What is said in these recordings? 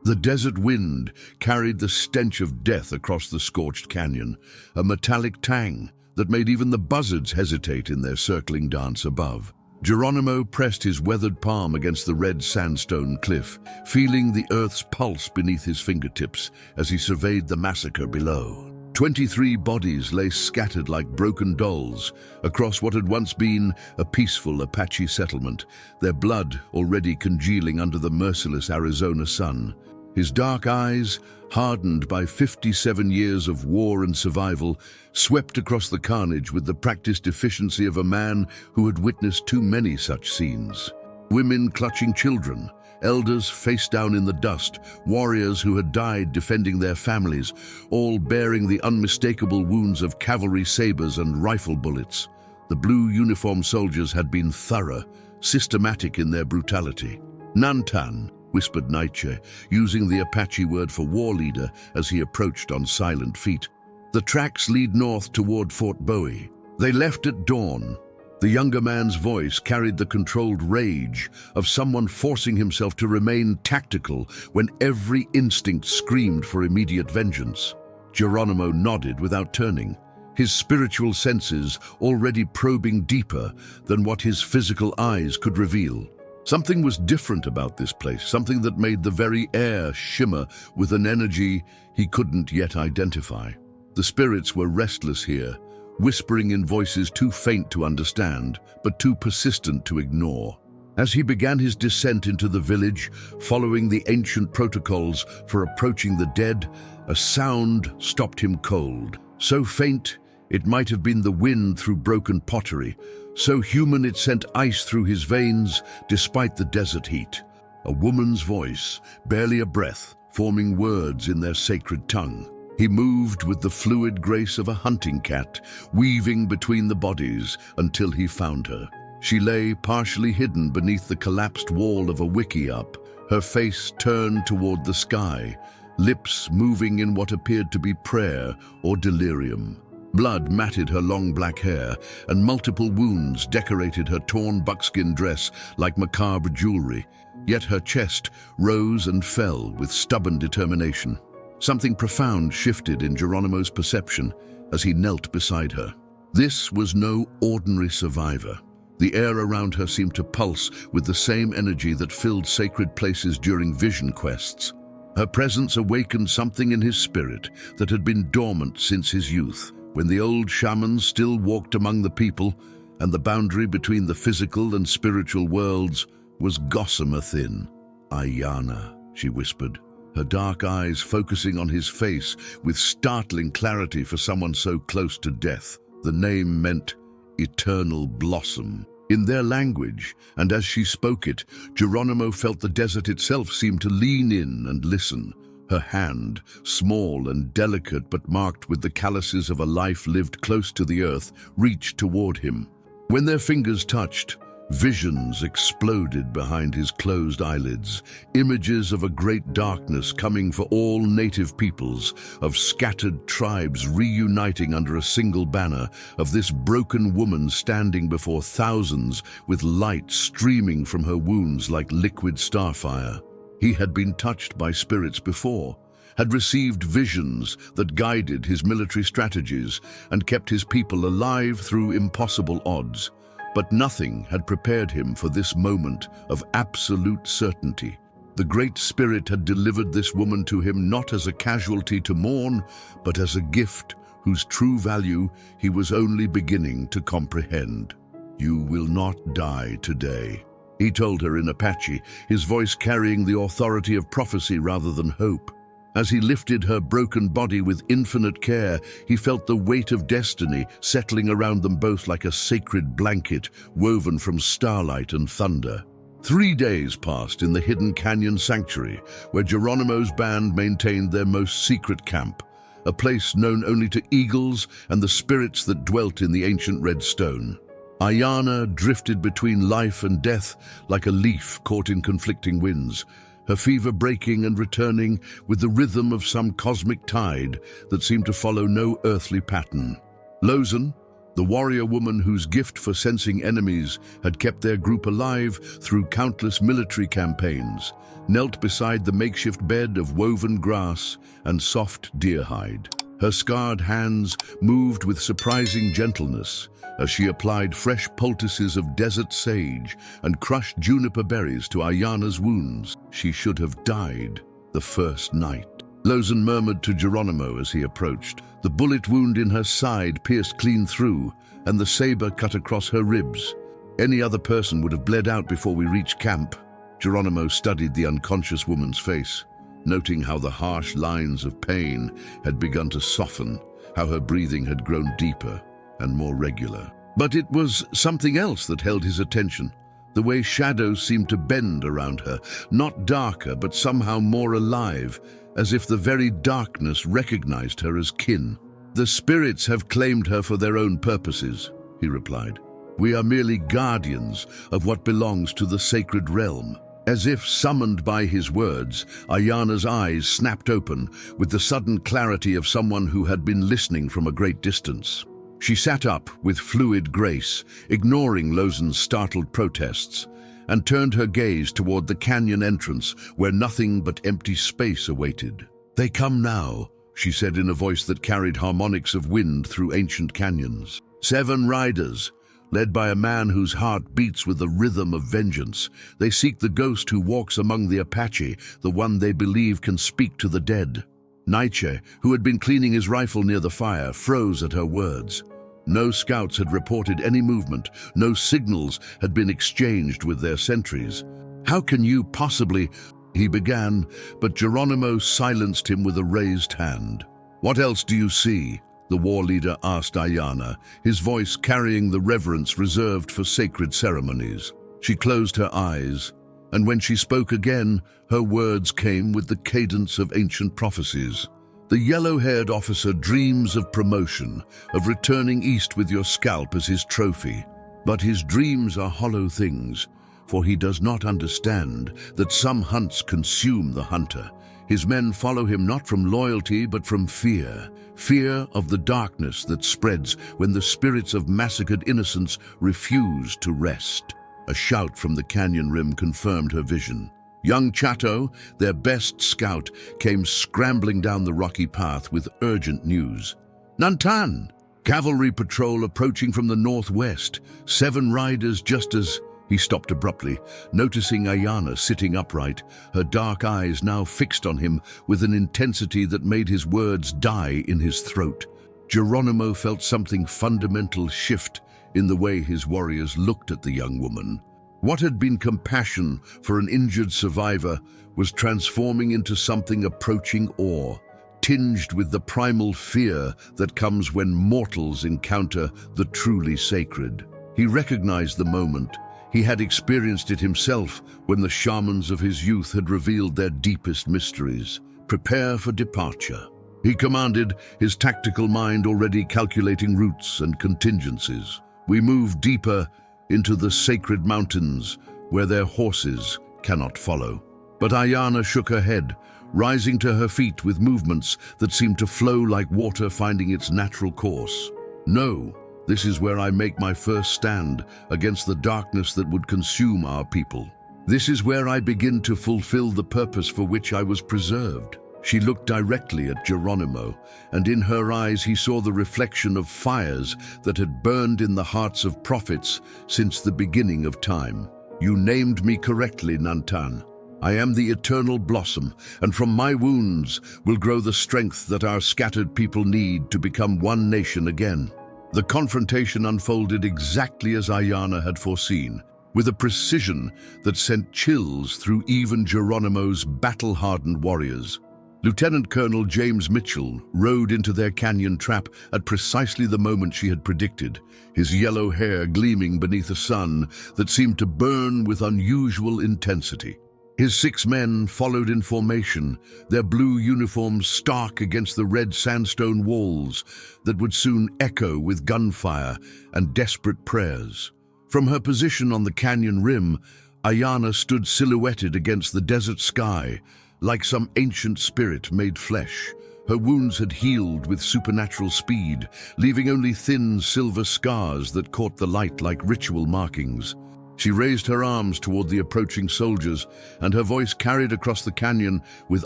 The desert wind carried the stench of death across the scorched canyon, a metallic tang that made even the buzzards hesitate in their circling dance above. Geronimo pressed his weathered palm against the red sandstone cliff, feeling the earth's pulse beneath his fingertips as he surveyed the massacre below. 23 bodies lay scattered like broken dolls across what had once been a peaceful Apache settlement, their blood already congealing under the merciless Arizona sun. His dark eyes, hardened by 57 years of war and survival, swept across the carnage with the practiced efficiency of a man who had witnessed too many such scenes. Women clutching children, elders face down in the dust, warriors who had died defending their families, all bearing the unmistakable wounds of cavalry sabers and rifle bullets. The blue uniformed soldiers had been thorough, systematic in their brutality. "Nantan," whispered Nietzsche, using the Apache word for war leader as he approached on silent feet. "The tracks lead north toward Fort Bowie. They left at dawn." The younger man's voice carried the controlled rage of someone forcing himself to remain tactical when every instinct screamed for immediate vengeance. Geronimo nodded without turning, his spiritual senses already probing deeper than what his physical eyes could reveal. Something was different about this place, something that made the very air shimmer with an energy he couldn't yet identify. The spirits were restless here, whispering in voices too faint to understand, but too persistent to ignore. As he began his descent into the village, following the ancient protocols for approaching the dead, a sound stopped him cold. So faint, it might have been the wind through broken pottery. So human it sent ice through his veins despite the desert heat. A woman's voice, barely a breath, forming words in their sacred tongue. He moved with the fluid grace of a hunting cat, weaving between the bodies until he found her. She lay partially hidden beneath the collapsed wall of a wickiup, her face turned toward the sky, lips moving in what appeared to be prayer or delirium. Blood matted her long black hair, and multiple wounds decorated her torn buckskin dress like macabre jewelry. Yet her chest rose and fell with stubborn determination. Something profound shifted in Geronimo's perception as he knelt beside her. This was no ordinary survivor. The air around her seemed to pulse with the same energy that filled sacred places during vision quests. Her presence awakened something in his spirit that had been dormant since his youth, when the old shamans still walked among the people, and the boundary between the physical and spiritual worlds was gossamer thin. "Aiyana," she whispered, her dark eyes focusing on his face with startling clarity for someone so close to death. The name meant eternal blossom. In their language, and as she spoke it, Geronimo felt the desert itself seem to lean in and listen. Her hand, small and delicate but marked with the calluses of a life lived close to the earth, reached toward him. When their fingers touched, visions exploded behind his closed eyelids, images of a great darkness coming for all native peoples, of scattered tribes reuniting under a single banner, of this broken woman standing before thousands with light streaming from her wounds like liquid starfire. He had been touched by spirits before, had received visions that guided his military strategies and kept his people alive through impossible odds. But nothing had prepared him for this moment of absolute certainty. The Great Spirit had delivered this woman to him not as a casualty to mourn, but as a gift whose true value he was only beginning to comprehend. "You will not die today," he told her in Apache, his voice carrying the authority of prophecy rather than hope. As he lifted her broken body with infinite care, he felt the weight of destiny settling around them both like a sacred blanket woven from starlight and thunder. 3 days passed in the hidden canyon sanctuary, where Geronimo's band maintained their most secret camp, a place known only to eagles and the spirits that dwelt in the ancient red stone. Aiyana drifted between life and death like a leaf caught in conflicting winds, her fever breaking and returning with the rhythm of some cosmic tide that seemed to follow no earthly pattern. Lozan, The warrior woman whose gift for sensing enemies had kept their group alive through countless military campaigns, knelt beside the makeshift bed of woven grass and soft deer hide. Her scarred hands moved with surprising gentleness as she applied fresh poultices of desert sage and crushed juniper berries to Aiyana's wounds. She should have died the first night. Lozan murmured to Geronimo as he approached. The bullet wound in her side pierced clean through, and the saber cut across her ribs. Any other person would have bled out before we reached camp. Geronimo studied the unconscious woman's face, noting how the harsh lines of pain had begun to soften, how her breathing had grown deeper and more regular. But it was something else that held his attention. The way shadows seemed to bend around her, not darker, but somehow more alive, as if the very darkness recognized her as kin. "The spirits have claimed her for their own purposes," he replied. "We are merely guardians of what belongs to the sacred realm." As if summoned by his words, Aiyana's eyes snapped open with the sudden clarity of someone who had been listening from a great distance. She sat up with fluid grace, ignoring Lozan's startled protests, and turned her gaze toward the canyon entrance where nothing but empty space awaited. "They come now," she said in a voice that carried harmonics of wind through ancient canyons. 7 riders, led by a man whose heart beats with the rhythm of vengeance. They seek the ghost who walks among the Apache, the one they believe can speak to the dead. Nietzsche, who had been cleaning his rifle near the fire, froze at her words. No scouts had reported any movement, no signals had been exchanged with their sentries. "How can you possibly—" he began, but Geronimo silenced him with a raised hand. "What else do you see?" the war leader asked Aiyana, his voice carrying the reverence reserved for sacred ceremonies. She closed her eyes, and when she spoke again, her words came with the cadence of ancient prophecies. "The yellow-haired officer dreams of promotion, of returning east with your scalp as his trophy. But his dreams are hollow things, for he does not understand that some hunts consume the hunter. His men follow him not from loyalty but from fear. Fear of the darkness that spreads when the spirits of massacred innocents refuse to rest." A shout from the canyon rim confirmed her vision. Young Chato, their best scout, came scrambling down the rocky path with urgent news. "Nantan! Cavalry patrol approaching from the northwest. 7 riders just as—" He stopped abruptly, noticing Aiyana sitting upright, her dark eyes now fixed on him with an intensity that made his words die in his throat. Geronimo felt something fundamental shift in the way his warriors looked at the young woman. What had been compassion for an injured survivor was transforming into something approaching awe, tinged with the primal fear that comes when mortals encounter the truly sacred. He recognized the moment. He had experienced it himself when the shamans of his youth had revealed their deepest mysteries. "Prepare for departure," he commanded, his tactical mind already calculating routes and contingencies. "We move deeper into the sacred mountains where their horses cannot follow." But Aiyana shook her head, rising to her feet with movements that seemed to flow like water finding its natural course. "No. This is where I make my first stand against the darkness that would consume our people. This is where I begin to fulfill the purpose for which I was preserved." She looked directly at Geronimo, and in her eyes he saw the reflection of fires that had burned in the hearts of prophets since the beginning of time. "You named me correctly, Nantan. I am the eternal blossom, and from my wounds will grow the strength that our scattered people need to become one nation again." The confrontation unfolded exactly as Aiyana had foreseen, with a precision that sent chills through even Geronimo's battle-hardened warriors. Lieutenant Colonel James Mitchell rode into their canyon trap at precisely the moment she had predicted, his yellow hair gleaming beneath a sun that seemed to burn with unusual intensity. His 6 men followed in formation, their blue uniforms stark against the red sandstone walls that would soon echo with gunfire and desperate prayers. From her position on the canyon rim, Aiyana stood silhouetted against the desert sky, like some ancient spirit made flesh, Her wounds had healed with supernatural speed, leaving only thin silver scars that caught the light like ritual markings. She raised her arms toward the approaching soldiers, and her voice carried across the canyon with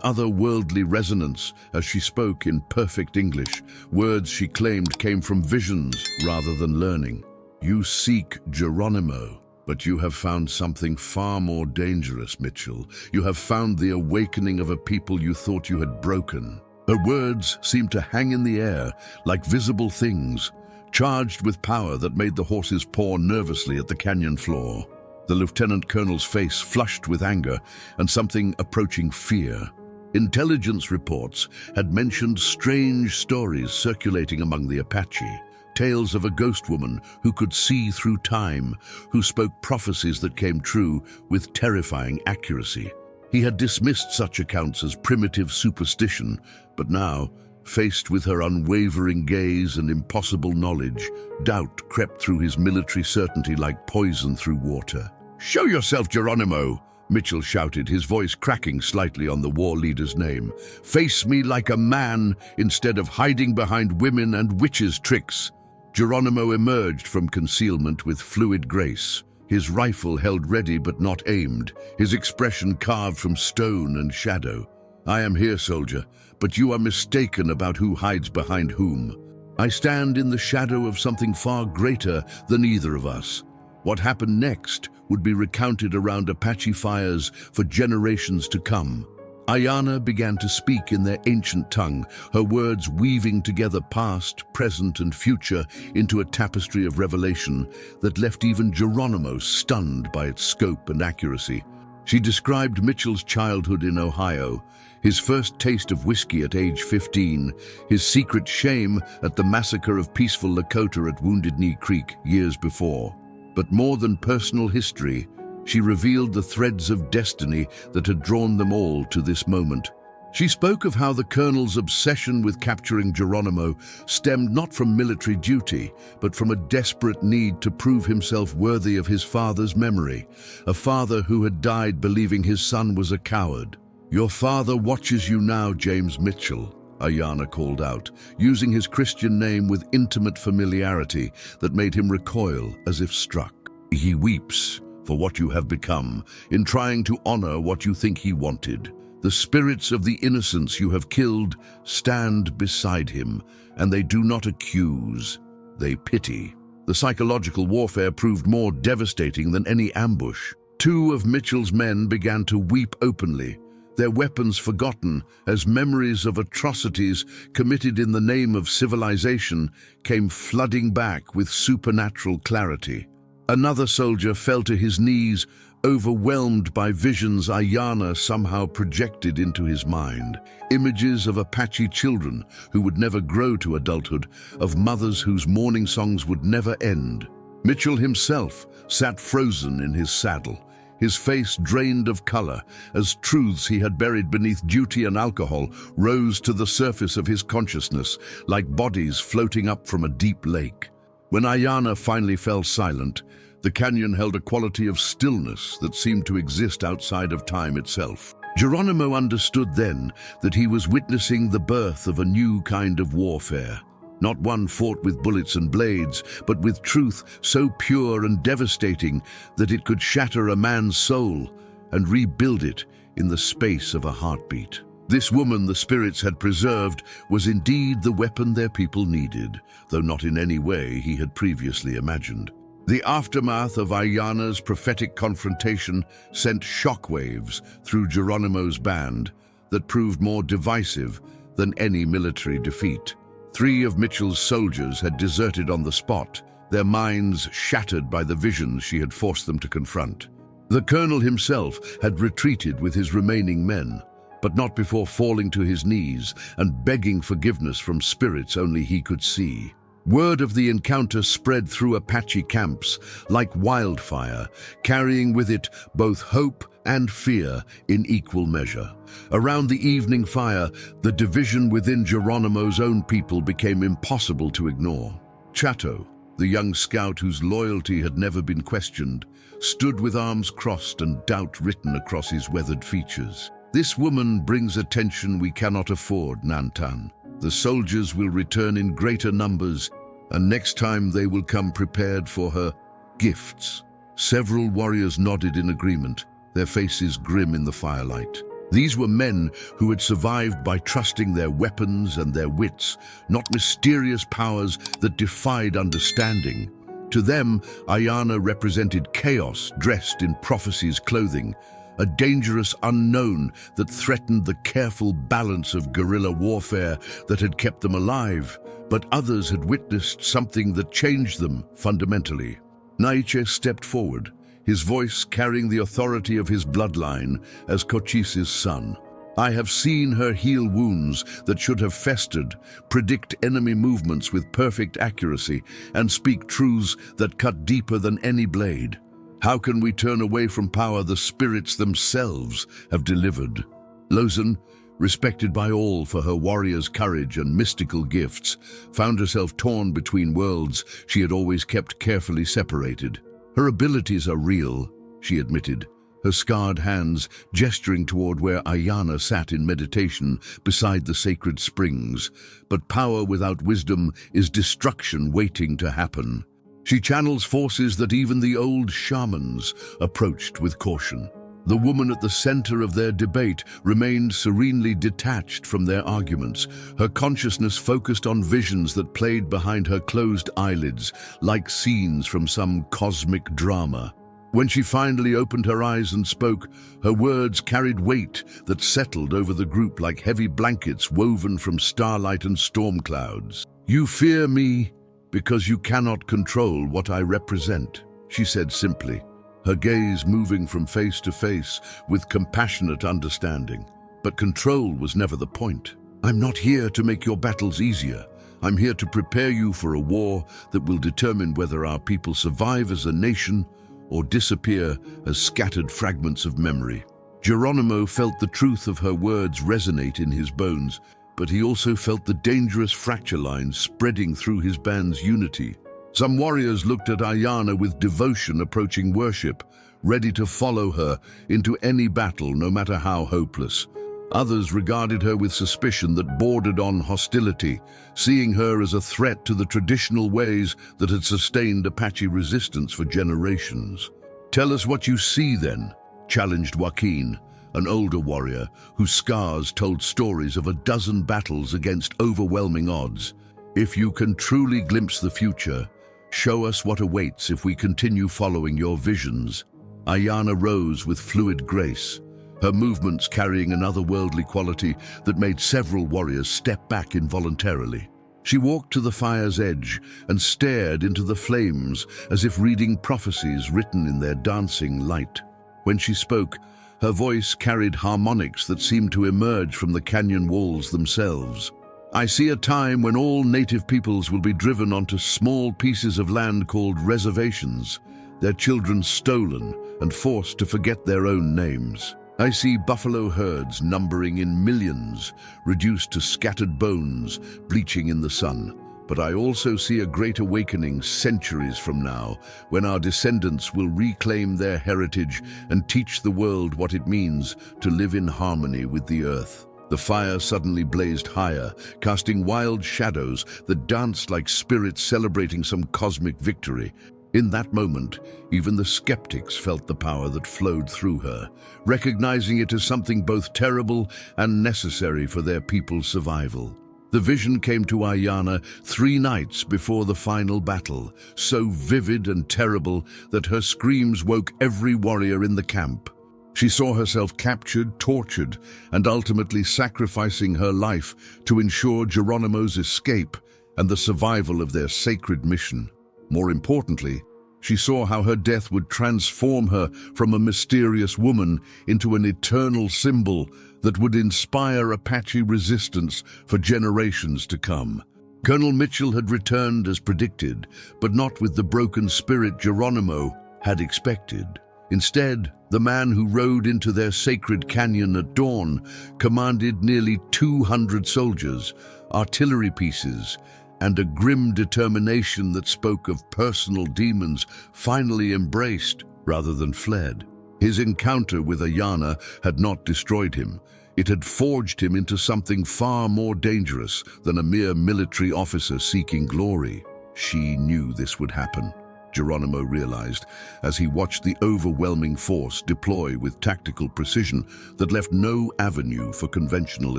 otherworldly resonance as she spoke in perfect English, words she claimed came from visions rather than learning. "You seek Geronimo, but you have found something far more dangerous, Mitchell. You have found the awakening of a people you thought you had broken." Her words seemed to hang in the air like visible things, charged with power that made the horses paw nervously at the canyon floor. The lieutenant colonel's face flushed with anger and something approaching fear. Intelligence reports had mentioned strange stories circulating among the Apache, tales of a ghost woman who could see through time, who spoke prophecies that came true with terrifying accuracy. He had dismissed such accounts as primitive superstition, but now, faced with her unwavering gaze and impossible knowledge, doubt crept through his military certainty like poison through water. "Show yourself, Geronimo!" Mitchell shouted, his voice cracking slightly on the war leader's name. "Face me like a man instead of hiding behind women and witches' tricks." Geronimo emerged from concealment with fluid grace, his rifle held ready but not aimed, his expression carved from stone and shadow. "I am here, soldier, but you are mistaken about who hides behind whom. I stand in the shadow of something far greater than either of us. What happened next would be recounted around Apache fires for generations to come." Aiyana began to speak in their ancient tongue, her words weaving together past, present, and future into a tapestry of revelation that left even Geronimo stunned by its scope and accuracy. She described Mitchell's childhood in Ohio, his first taste of whiskey at age 15, his secret shame at the massacre of peaceful Lakota at Wounded Knee Creek years before. But more than personal history, she revealed the threads of destiny that had drawn them all to this moment. She spoke of how the colonel's obsession with capturing Geronimo stemmed not from military duty, but from a desperate need to prove himself worthy of his father's memory, a father who had died believing his son was a coward. "Your father watches you now, James Mitchell," Aiyana called out, using his Christian name with intimate familiarity that made him recoil as if struck. "He weeps for what you have become, in trying to honor what you think he wanted. The spirits of the innocents you have killed stand beside him, and they do not accuse, they pity." The psychological warfare proved more devastating than any ambush. Two of Mitchell's men began to weep openly, their weapons forgotten as memories of atrocities committed in the name of civilization came flooding back with supernatural clarity. Another soldier fell to his knees, overwhelmed by visions Aiyana somehow projected into his mind. Images of Apache children who would never grow to adulthood, of mothers whose mourning songs would never end. Mitchell himself sat frozen in his saddle, his face drained of color, as truths he had buried beneath duty and alcohol rose to the surface of his consciousness, like bodies floating up from a deep lake. When Aiyana finally fell silent, the canyon held a quality of stillness that seemed to exist outside of time itself. Geronimo understood then that he was witnessing the birth of a new kind of warfare. Not one fought with bullets and blades, but with truth so pure and devastating that it could shatter a man's soul and rebuild it in the space of a heartbeat. This woman the spirits had preserved was indeed the weapon their people needed, though not in any way he had previously imagined. The aftermath of Aiyana's prophetic confrontation sent shockwaves through Geronimo's band that proved more divisive than any military defeat. 3 of Mitchell's soldiers had deserted on the spot, their minds shattered by the visions she had forced them to confront. The colonel himself had retreated with his remaining men, but not before falling to his knees and begging forgiveness from spirits only he could see. Word of the encounter spread through Apache camps like wildfire, carrying with it both hope and fear in equal measure. Around the evening fire, the division within Geronimo's own people became impossible to ignore. Chato, the young scout whose loyalty had never been questioned, stood with arms crossed and doubt written across his weathered features. This woman brings attention we cannot afford, Nantan. The soldiers will return in greater numbers, and next time they will come prepared for her gifts." Several warriors nodded in agreement, their faces grim in the firelight. These were men who had survived by trusting their weapons and their wits, not mysterious powers that defied understanding. To them, Aiyana represented chaos dressed in prophecies' clothing, a dangerous unknown that threatened the careful balance of guerrilla warfare that had kept them alive. But others had witnessed something that changed them fundamentally. Naiche stepped forward, his voice carrying the authority of his bloodline as Cochise' son. "I have seen her heal wounds that should have festered, predict enemy movements with perfect accuracy, and speak truths that cut deeper than any blade. How can we turn away from power the spirits themselves have delivered?" Lozan, respected by all for her warrior's courage and mystical gifts, found herself torn between worlds she had always kept carefully separated. "Her abilities are real," she admitted, her scarred hands gesturing toward where Aiyana sat in meditation beside the sacred springs. "But power without wisdom is destruction waiting to happen." She channels forces that even the old shamans approached with caution. The woman at the center of their debate remained serenely detached from their arguments, her consciousness focused on visions that played behind her closed eyelids, like scenes from some cosmic drama. When she finally opened her eyes and spoke, her words carried weight that settled over the group like heavy blankets woven from starlight and storm clouds. "You fear me because you cannot control what I represent," she said simply, her gaze moving from face to face with compassionate understanding. But control was never the point. "I'm not here to make your battles easier. I'm here to prepare you for a war that will determine whether our people survive as a nation or disappear as scattered fragments of memory." Geronimo felt the truth of her words resonate in his bones, but he also felt the dangerous fracture lines spreading through his band's unity. Some warriors looked at Aiyana with devotion approaching worship, ready to follow her into any battle, no matter how hopeless. Others regarded her with suspicion that bordered on hostility, seeing her as a threat to the traditional ways that had sustained Apache resistance for generations. "Tell us what you see, then," challenged Joaquin, an older warrior whose scars told stories of a dozen battles against overwhelming odds. "If you can truly glimpse the future, show us what awaits if we continue following your visions." Aiyana rose with fluid grace, her movements carrying an otherworldly quality that made several warriors step back involuntarily. She walked to the fire's edge and stared into the flames as if reading prophecies written in their dancing light. When she spoke, her voice carried harmonics that seemed to emerge from the canyon walls themselves. "I see a time when all native peoples will be driven onto small pieces of land called reservations, their children stolen and forced to forget their own names. I see buffalo herds numbering in millions, reduced to scattered bones, bleaching in the sun. But I also see a great awakening centuries from now, when our descendants will reclaim their heritage and teach the world what it means to live in harmony with the earth." The fire suddenly blazed higher, casting wild shadows that danced like spirits celebrating some cosmic victory. In that moment, even the skeptics felt the power that flowed through her, recognizing it as something both terrible and necessary for their people's survival. The vision came to Aiyana 3 nights before the final battle, so vivid and terrible that her screams woke every warrior in the camp. She saw herself captured, tortured, and ultimately sacrificing her life to ensure Geronimo's escape and the survival of their sacred mission. More importantly, she saw how her death would transform her from a mysterious woman into an eternal symbol that would inspire Apache resistance for generations to come. Colonel Mitchell had returned as predicted, but not with the broken spirit Geronimo had expected. Instead, the man who rode into their sacred canyon at dawn commanded nearly 200 soldiers, artillery pieces, and a grim determination that spoke of personal demons finally embraced rather than fled. His encounter with Aiyana had not destroyed him. It had forged him into something far more dangerous than a mere military officer seeking glory. She knew this would happen, Geronimo realized, as he watched the overwhelming force deploy with tactical precision that left no avenue for conventional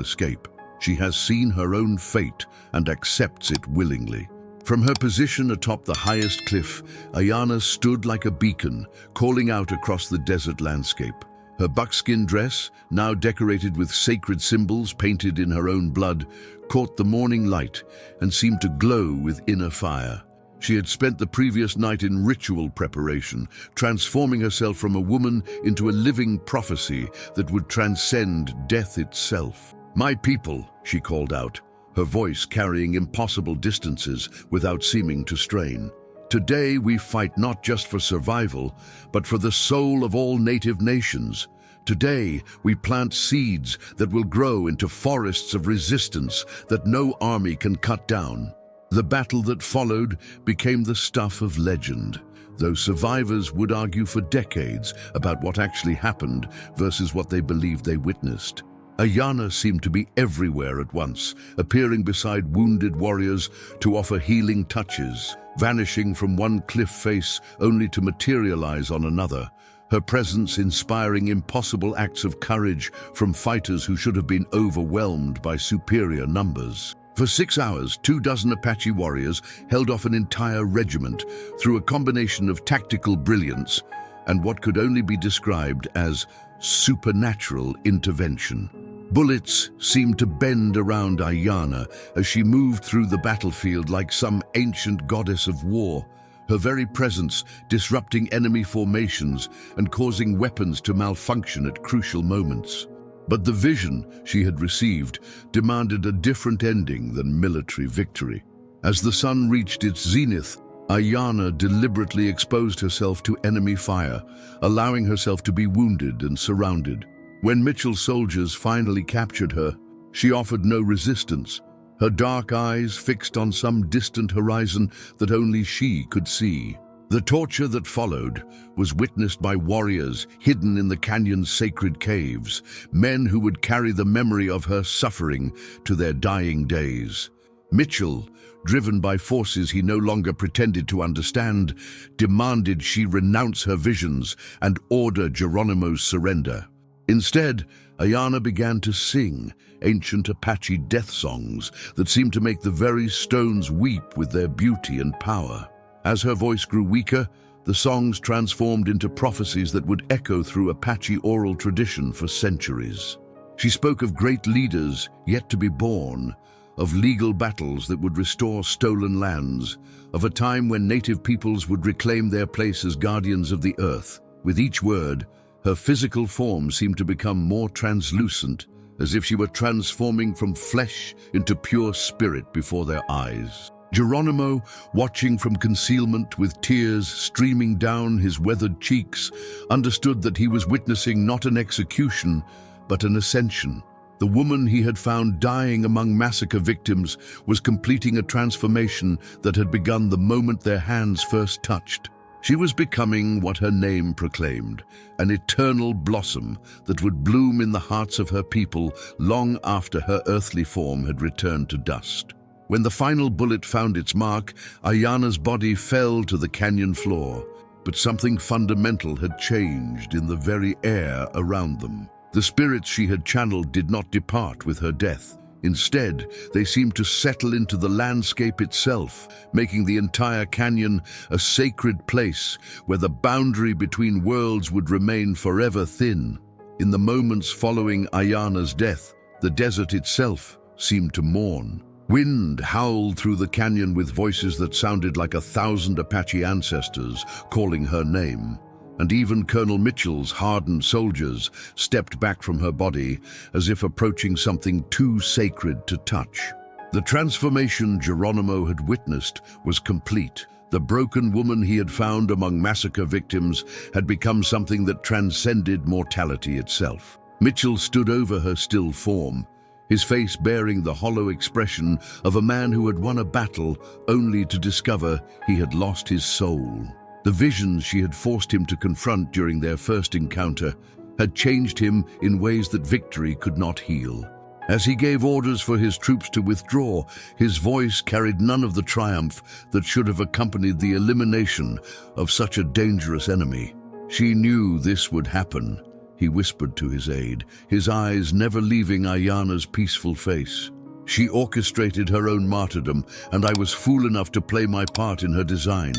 escape. She has seen her own fate and accepts it willingly. From her position atop the highest cliff, Aiyana stood like a beacon, calling out across the desert landscape. Her buckskin dress, now decorated with sacred symbols painted in her own blood, caught the morning light and seemed to glow with inner fire. She had spent the previous night in ritual preparation, transforming herself from a woman into a living prophecy that would transcend death itself. "My people," she called out, her voice carrying impossible distances without seeming to strain. "Today we fight not just for survival, but for the soul of all native nations. Today we plant seeds that will grow into forests of resistance that no army can cut down." The battle that followed became the stuff of legend, though survivors would argue for decades about what actually happened versus what they believed they witnessed. Aiyana seemed to be everywhere at once, appearing beside wounded warriors to offer healing touches, vanishing from one cliff face only to materialize on another, her presence inspiring impossible acts of courage from fighters who should have been overwhelmed by superior numbers. For 6 hours, 24 Apache warriors held off an entire regiment through a combination of tactical brilliance and what could only be described as supernatural intervention. Bullets seemed to bend around Aiyana as she moved through the battlefield like some ancient goddess of war, her very presence disrupting enemy formations and causing weapons to malfunction at crucial moments. But the vision she had received demanded a different ending than military victory. As the sun reached its zenith, Aiyana deliberately exposed herself to enemy fire, allowing herself to be wounded and surrounded. When Mitchell's soldiers finally captured her, she offered no resistance, her dark eyes fixed on some distant horizon that only she could see. The torture that followed was witnessed by warriors hidden in the canyon's sacred caves, men who would carry the memory of her suffering to their dying days. Mitchell, driven by forces he no longer pretended to understand, demanded she renounce her visions and order Geronimo's surrender. Instead, Aiyana began to sing ancient Apache death songs that seemed to make the very stones weep with their beauty and power. As her voice grew weaker, the songs transformed into prophecies that would echo through Apache oral tradition for centuries. She spoke of great leaders yet to be born, of legal battles that would restore stolen lands, of a time when native peoples would reclaim their place as guardians of the earth. With each word, her physical form seemed to become more translucent, as if she were transforming from flesh into pure spirit before their eyes. Geronimo, watching from concealment with tears streaming down his weathered cheeks, understood that he was witnessing not an execution, but an ascension. The woman he had found dying among massacre victims was completing a transformation that had begun the moment their hands first touched. She was becoming what her name proclaimed, an eternal blossom that would bloom in the hearts of her people long after her earthly form had returned to dust. When the final bullet found its mark, Aiyana's body fell to the canyon floor, but something fundamental had changed in the very air around them. The spirits she had channeled did not depart with her death. Instead, they seemed to settle into the landscape itself, making the entire canyon a sacred place where the boundary between worlds would remain forever thin. In the moments following Aiyana's death, the desert itself seemed to mourn. Wind howled through the canyon with voices that sounded like 1,000 Apache ancestors calling her name. And even Colonel Mitchell's hardened soldiers stepped back from her body as if approaching something too sacred to touch. The transformation Geronimo had witnessed was complete. The broken woman he had found among massacre victims had become something that transcended mortality itself. Mitchell stood over her still form, his face bearing the hollow expression of a man who had won a battle only to discover he had lost his soul. The visions she had forced him to confront during their first encounter had changed him in ways that victory could not heal. As he gave orders for his troops to withdraw, his voice carried none of the triumph that should have accompanied the elimination of such a dangerous enemy. She knew this would happen, he whispered to his aide, his eyes never leaving Aiyana's peaceful face. She orchestrated her own martyrdom, and I was fool enough to play my part in her design.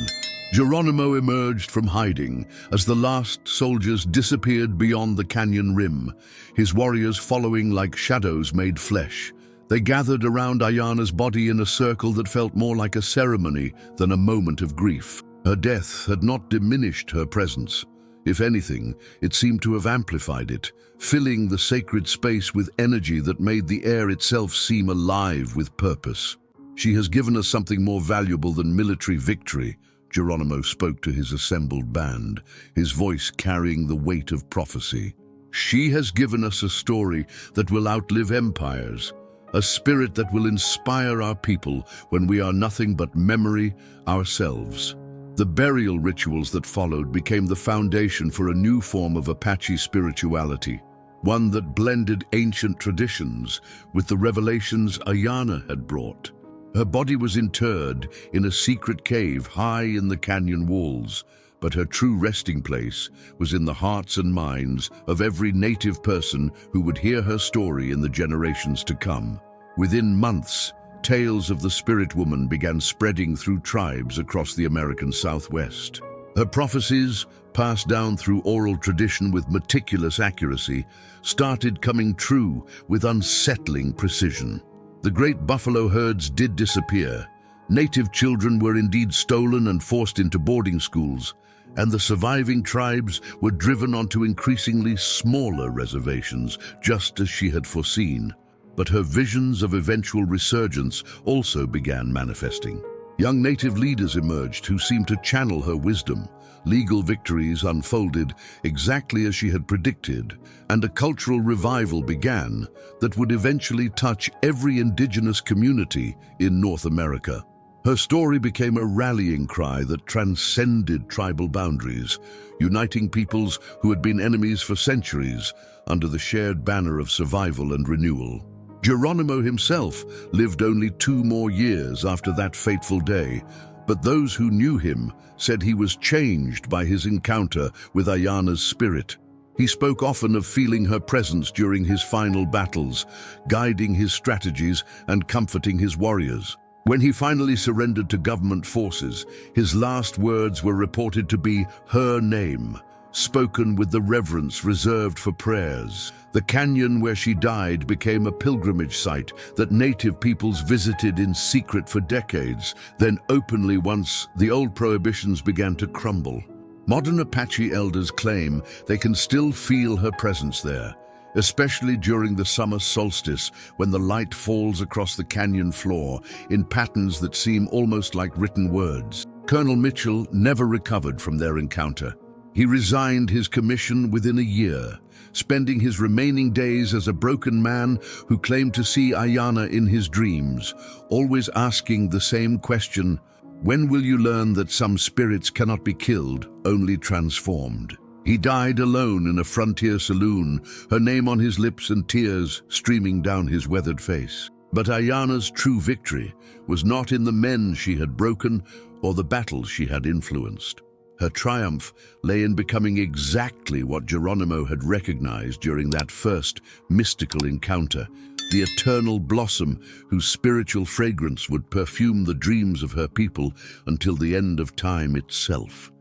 Geronimo emerged from hiding as the last soldiers disappeared beyond the canyon rim, his warriors following like shadows made flesh. They gathered around Aiyana's body in a circle that felt more like a ceremony than a moment of grief. Her death had not diminished her presence. If anything, it seemed to have amplified it, filling the sacred space with energy that made the air itself seem alive with purpose. She has given us something more valuable than military victory, Geronimo spoke to his assembled band, his voice carrying the weight of prophecy. She has given us a story that will outlive empires, a spirit that will inspire our people when we are nothing but memory ourselves. The burial rituals that followed became the foundation for a new form of Apache spirituality, one that blended ancient traditions with the revelations Aiyana had brought. Her body was interred in a secret cave high in the canyon walls, but her true resting place was in the hearts and minds of every native person who would hear her story in the generations to come. Within months, tales of the spirit woman began spreading through tribes across the American Southwest. Her prophecies, passed down through oral tradition with meticulous accuracy, started coming true with unsettling precision. The great buffalo herds did disappear. Native children were indeed stolen and forced into boarding schools, and the surviving tribes were driven onto increasingly smaller reservations, just as she had foreseen. But her visions of eventual resurgence also began manifesting. Young native leaders emerged who seemed to channel her wisdom. Legal victories unfolded exactly as she had predicted, and a cultural revival began that would eventually touch every indigenous community in North America. Her story became a rallying cry that transcended tribal boundaries, uniting peoples who had been enemies for centuries under the shared banner of survival and renewal. Geronimo himself lived only 2 more years after that fateful day, but those who knew him said he was changed by his encounter with Aiyana's spirit. He spoke often of feeling her presence during his final battles, guiding his strategies and comforting his warriors. When he finally surrendered to government forces, his last words were reported to be her name, spoken with the reverence reserved for prayers. The canyon where she died became a pilgrimage site that native peoples visited in secret for decades, then openly once the old prohibitions began to crumble. Modern Apache elders claim they can still feel her presence there, especially during the summer solstice when the light falls across the canyon floor in patterns that seem almost like written words. Colonel Mitchell never recovered from their encounter. He resigned his commission within a year, spending his remaining days as a broken man who claimed to see Aiyana in his dreams, always asking the same question, "When will you learn that some spirits cannot be killed, only transformed?" He died alone in a frontier saloon, her name on his lips and tears streaming down his weathered face. But Aiyana's true victory was not in the men she had broken or the battles she had influenced. Her triumph lay in becoming exactly what Geronimo had recognized during that first mystical encounter, the eternal blossom whose spiritual fragrance would perfume the dreams of her people until the end of time itself.